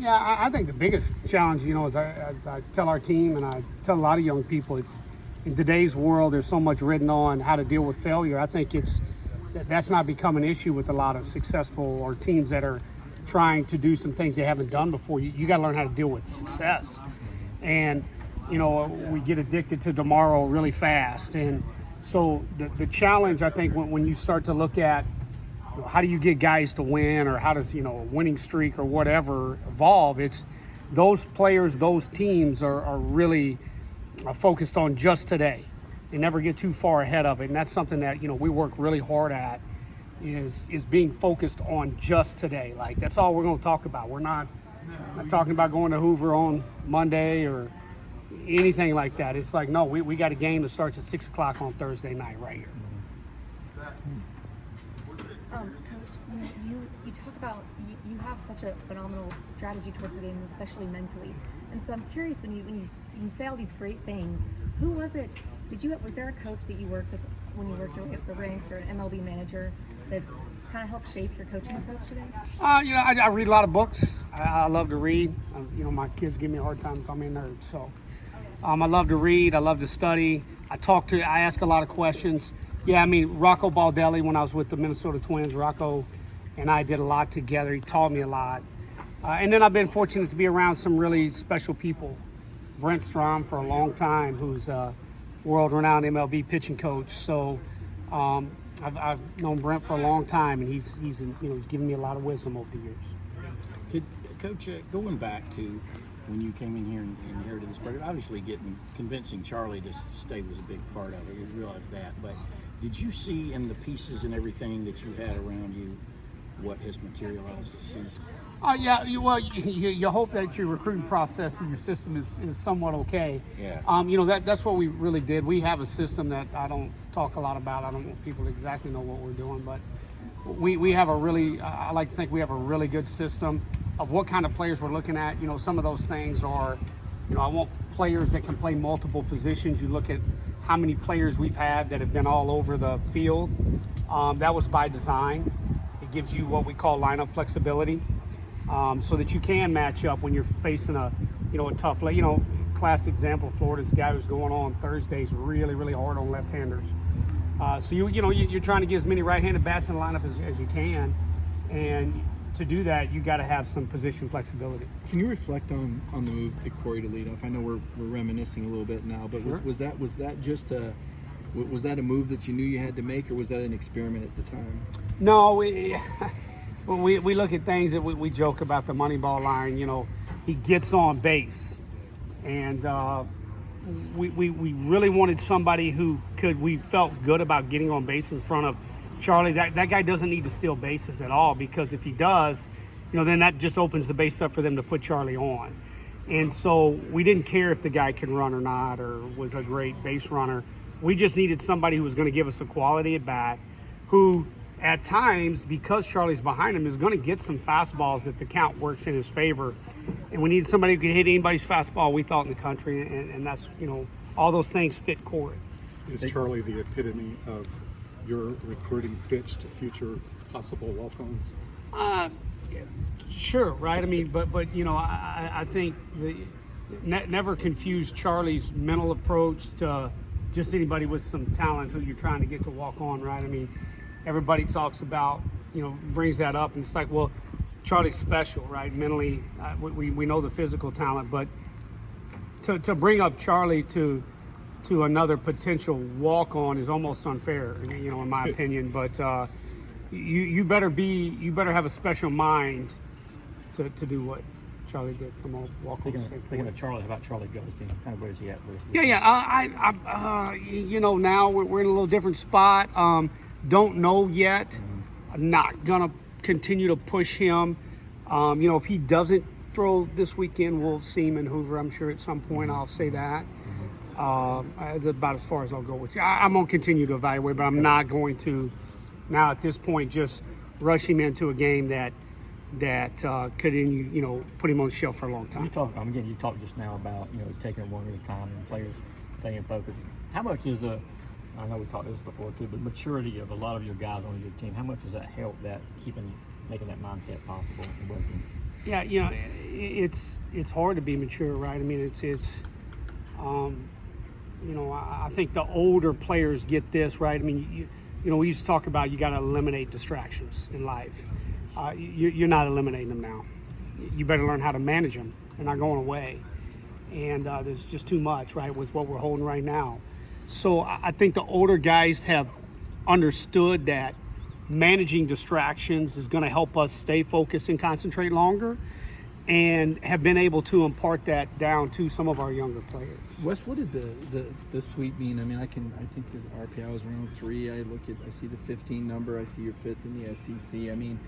Yeah, I think the biggest challenge, as I tell our team and I tell a lot of young people, it's in today's world, there's so much written on how to deal with failure. I think that's not become an issue with a lot of successful or teams that are trying to do some things they haven't done before. You got to learn how to deal with success. And, we get addicted to tomorrow really fast. And so the challenge, I think, when you start to look at how do you get guys to win, or how does, a winning streak or whatever evolve, it's those players, those teams are really focused on just today. They never get too far ahead of it. And that's something that, we work really hard at is being focused on just today. Like, that's all we're going to talk about. We're not talking about going to Hoover on Monday or anything like that. It's like, no, we got a game that starts at 6 o'clock on Thursday night right here. Coach, you talk about you have such a phenomenal strategy towards the game, especially mentally. And so I'm curious, when you say all these great things, who was it? Was there a coach that you worked with when you worked at the ranks, or an MLB manager that's kind of helped shape your coaching approach today? I read a lot of books. I love to read. My kids give me a hard time calling me a nerd. So I love to read. I love to study. I ask a lot of questions. Yeah, Rocco Baldelli, when I was with the Minnesota Twins, Rocco and I did a lot together. He taught me a lot. And then I've been fortunate to be around some really special people. Brent Strom for a long time, who's a world-renowned MLB pitching coach. So I've known Brent for a long time, and he's given me a lot of wisdom over the years. Coach, going back to when you came in here and inherited this program, obviously convincing Charlie to stay was a big part of it. You realize that, but did you see in the pieces and everything that you had around you what has materialized this season? You hope that your recruiting process and your system is somewhat okay. Yeah. That's what we really did. We have a system that I don't talk a lot about. I don't want people to exactly know what we're doing, but we have I like to think we have a really good system of what kind of players we're looking at. Some of those things are, I want players that can play multiple positions. You look at how many players we've had that have been all over the field. That was by design. It gives you what we call lineup flexibility, so that you can match up when you're facing a tough, classic example, Florida's guy who's going on Thursdays really, really hard on left-handers. So you're trying to get as many right-handed bats in the lineup as you can, and to do that, you got to have some position flexibility. Can you reflect on the move to Corey to lead off? I know we're reminiscing a little bit now, but sure. was that just a move that you knew you had to make, or was that an experiment at the time? No, we look at things that we joke about the Moneyball line. He gets on base, and we really wanted somebody who we felt good about getting on base in front of Charlie. That guy doesn't need to steal bases at all, because if he does, then that just opens the base up for them to put Charlie on. And so we didn't care if the guy could run or not, or was a great base runner. We just needed somebody who was going to give us a quality at bat, who at times, because Charlie's behind him, is going to get some fastballs that the count works in his favor. And we needed somebody who could hit anybody's fastball, we thought, in the country. And that's, all those things fit Corey. Is Charlie the epitome of your recruiting pitch to future possible walk-ons? Sure, right? But I think never confuse Charlie's mental approach to just anybody with some talent who you're trying to get to walk on, right? Everybody talks about, brings that up, and it's like, well, Charlie's special, right? Mentally, we know the physical talent, but to bring up Charlie to another potential walk-on is almost unfair, in my opinion. But you better have a special mind to do what Charlie did from a walk-on standpoint. Thinking of Charlie, how about Charlie Goldstein? Kind of where's he at versus? Now we're in a little different spot. Don't know yet. Mm-hmm. I'm not gonna continue to push him. If he doesn't throw this weekend, we'll see him in Hoover, I'm sure, at some point. I'll say that. That's about as far as I'll go with you. I'm going to continue to evaluate, but I'm not going to, now at this point, just rush him into a game that could, put him on the shelf for a long time. You talked just now about, taking it one at a time and players staying focused. How much is I know we talked this before too, but maturity of a lot of your guys on your team, how much does that help making that mindset possible and working? Yeah, it's hard to be mature, right? I mean, I think the older players get this, right? I mean, we used to talk about you got to eliminate distractions in life. You're not eliminating them now. You better learn how to manage them. They're not going away. And there's just too much, right, with what we're holding right now. So I think the older guys have understood that managing distractions is going to help us stay focused and concentrate longer, and have been able to impart that down to some of our younger players. Wes, what did the sweep mean? I mean, I think this RPI was around 3. I see the 15 number. I see you're 5th in the SEC. I mean,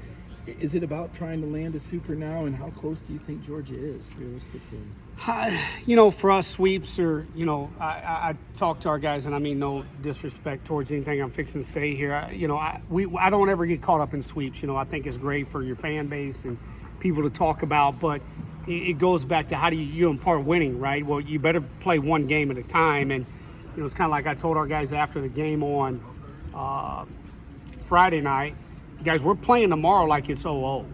is it about trying to land a super now, and how close do you think Georgia is realistically? For us, sweeps are, I talk to our guys, and I mean no disrespect towards anything I'm fixing to say here. I don't ever get caught up in sweeps. I think it's great for your fan base and people to talk about, but it goes back to how do you impart winning, right? Well, you better play one game at a time, and it's kind of like I told our guys after the game on Friday night, guys, we're playing tomorrow like it's 0-0.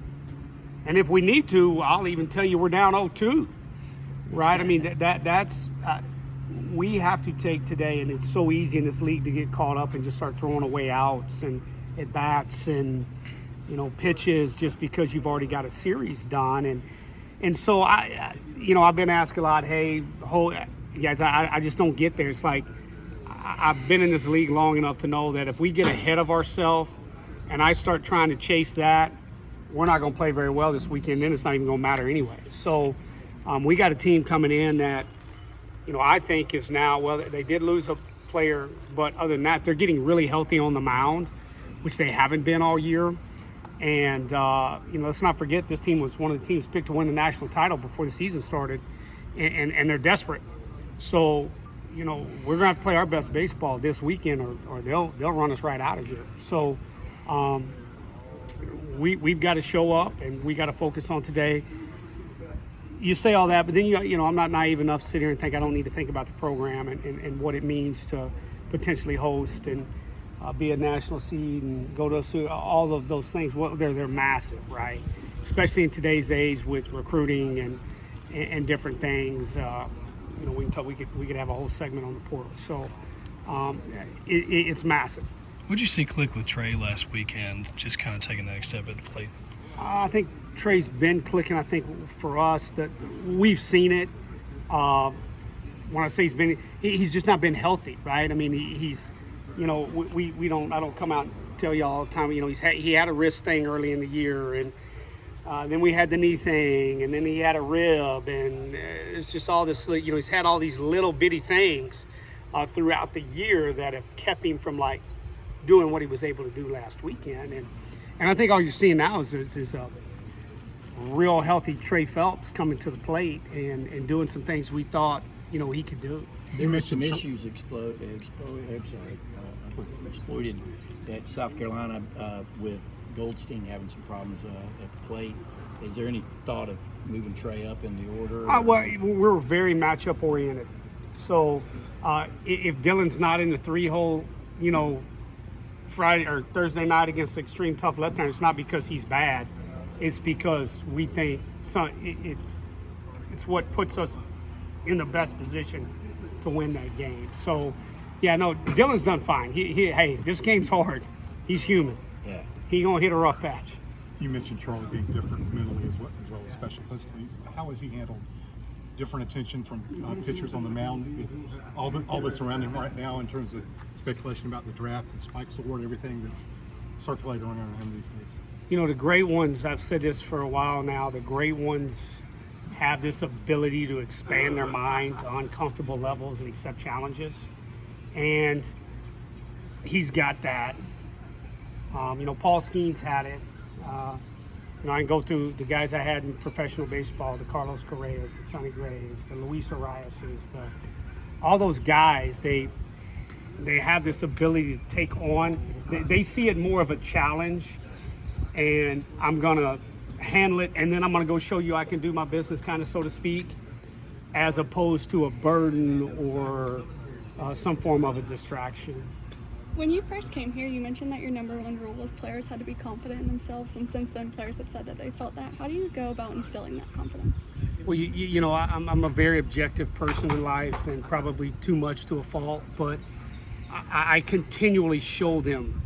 And if we need to, I'll even tell you we're down 0-2, right? I mean, that's we have to take today, and it's so easy in this league to get caught up and just start throwing away outs and at bats and, pitches just because you've already got a series done. And so I've been asked a lot, hey, guys, I just don't get there. It's like I've been in this league long enough to know that if we get ahead of ourselves and I start trying to chase that, we're not going to play very well this weekend. Then it's not even going to matter anyway. So we got a team coming in that, I think is now, well, they did lose a player, but other than that, they're getting really healthy on the mound, which they haven't been all year. And, let's not forget this team was one of the teams picked to win the national title before the season started, and they're desperate. So, we're going to have to play our best baseball this weekend or they'll run us right out of here. So we've got to show up, and we got to focus on today. You say all that, but then, I'm not naive enough to sit here and think I don't need to think about the program and what it means to potentially host and be a national seed and go to all of those things. Well, they're massive, right? Especially in today's age with recruiting and different things. We could have a whole segment on the portal. So it's massive. What did you see click with Trey last weekend, just kind of taking that next step at the plate? I think Trey's been clicking. I think for us that we've seen it. When I say he's just not been healthy, right? I mean, he's, I don't come out and tell you all the time, he had a wrist thing early in the year, and then we had the knee thing, and then he had a rib, and it's just all this, he's had all these little bitty things throughout the year that have kept him from doing what he was able to do last weekend. And I think all you're seeing now is a real healthy Trey Phelps coming to the plate and doing some things we thought, he could do. There were some issues exploited at South Carolina with Goldstein having some problems at the plate. Is there any thought of moving Trey up in the order? Well, we're very matchup oriented. So if Dylan's not in the 3-hole, Friday or Thursday night against extreme tough left-hander, it's not because he's bad. It's because we think it's what puts us in the best position to win that game. So, yeah, no, Dylan's done fine. Hey, this game's hard. He's human. Yeah. He gonna hit a rough patch. You mentioned Charlie being different mentally as well as special physically. How has he handled different attention from pitchers on the mound, all that's surrounding right now in terms of speculation about the draft and Spike's award, everything that's circulating around him these days? The great ones, I've said this for a while now, the great ones have this ability to expand their mind to uncomfortable levels and accept challenges. And he's got that. Paul Skeens had it. I can go through the guys I had in professional baseball, the Carlos Correas, the Sonny Graves, the Luis Ariases, all those guys, they have this ability to take on. They see it more of a challenge, and I'm going to handle it, and then I'm going to go show you I can do my business, kind of, so to speak, as opposed to a burden or some form of a distraction. When you first came here, you mentioned that your number one rule was players had to be confident in themselves, and since then players have said that they felt that. How do you go about instilling that confidence? Well, you know, I'm a very objective person in life, and probably too much to a fault, but I continually show them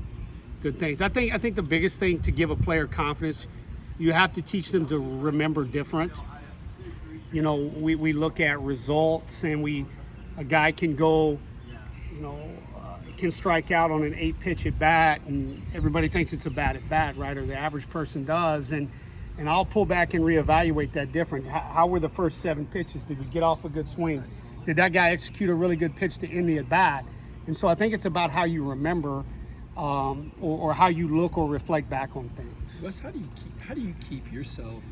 good things. I think the biggest thing to give a player confidence, you have to teach them to remember different. You know, we look at results, and a guy can go, you know, can strike out on an 8-pitch at bat, and everybody thinks it's a bad at bat, right? Or the average person does, and I'll pull back and reevaluate that different. How were the first 7 pitches? Did we get off a good swing? Did that guy execute a really good pitch to end the at bat? And so I think it's about how you remember, or how you look or reflect back on things. Wes, how do you keep yourself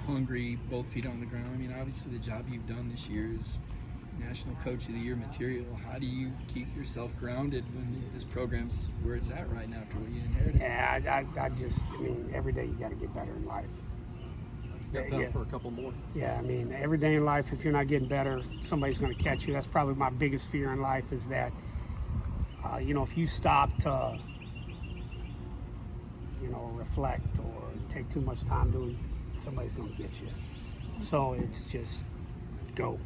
hungry, both feet on the ground? I mean, obviously the job you've done this year is National Coach of the Year material. How do you keep yourself grounded when this program's where it's at right now after what you inherited? Yeah, I mean, every day you got to get better in life. Got time for a couple more. Yeah, I mean, every day in life, if you're not getting better, somebody's going to catch you. That's probably my biggest fear in life, is that, you know, if you stop to, you know, reflect or take too much time doing, somebody's going to get you. So it's just go.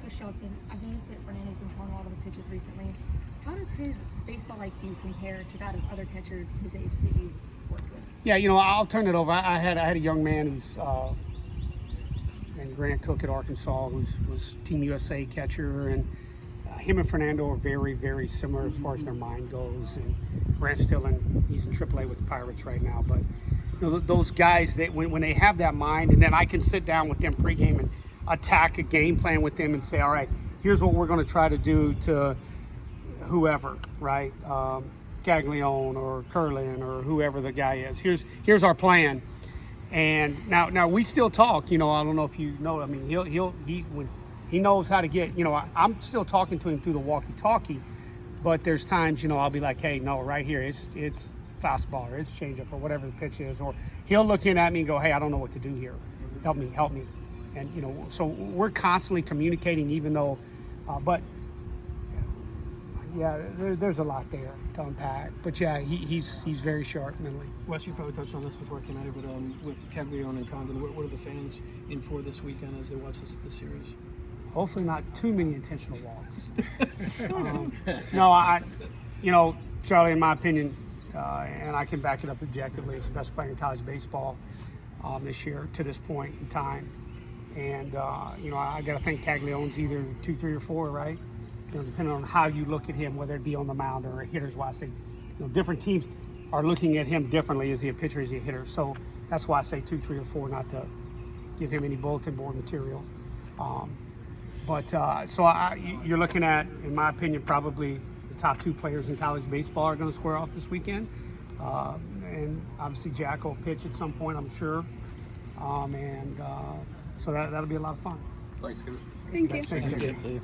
Wes Johnson, I've noticed that Fernando's been throwing a lot of the pitches recently. How does his baseball IQ compare to that of other catchers his age that you've worked with? Yeah, you know, I'll turn it over. I had a young man who's named Grant Cook at Arkansas, who was Team USA catcher, and him and Fernando are very, very similar as far as their mind goes. And Grant's he's in AAA with the Pirates right now. But you know, those guys, that when they have that mind, and then I can sit down with them pregame and attack a game plan with them and say, all right, here's what we're going to try to do to whoever, right? Caglione or Curlin or whoever the guy is. Here's our plan. And now we still talk. You know, I don't know if you know. I mean, he knows how to get. You know, I'm still talking to him through the walkie-talkie, but there's times, you know, I'll be like, hey, no, right here, it's fastball or it's changeup or whatever the pitch is, or he'll look in at me and go, hey, I don't know what to do here. Help me. And, you know, so we're constantly communicating, even though, but yeah, there's a lot there to unpack. But yeah, he's very sharp mentally. Wes, you probably touched on this before it came out, but with Caglione and Condon, what are the fans in for this weekend as they watch this series? Hopefully not too many intentional walks. No, you know, Charlie, in my opinion, and I can back it up objectively, is the best player in college baseball this year to this point in time. And, you know, I got to think Caglione's either 2, 3, or 4, right? You know, depending on how you look at him, whether it be on the mound or a hitter's why I say, you know, different teams are looking at him differently. Is he a pitcher? Is he a hitter? So that's why I say 2, 3, or 4, not to give him any bulletin board material. You're looking at, in my opinion, probably the top 2 players in college baseball are going to square off this weekend. And obviously Jack will pitch at some point, I'm sure. So that'll be a lot of fun. Thanks, Coach. Thank you. Thanks, Coach.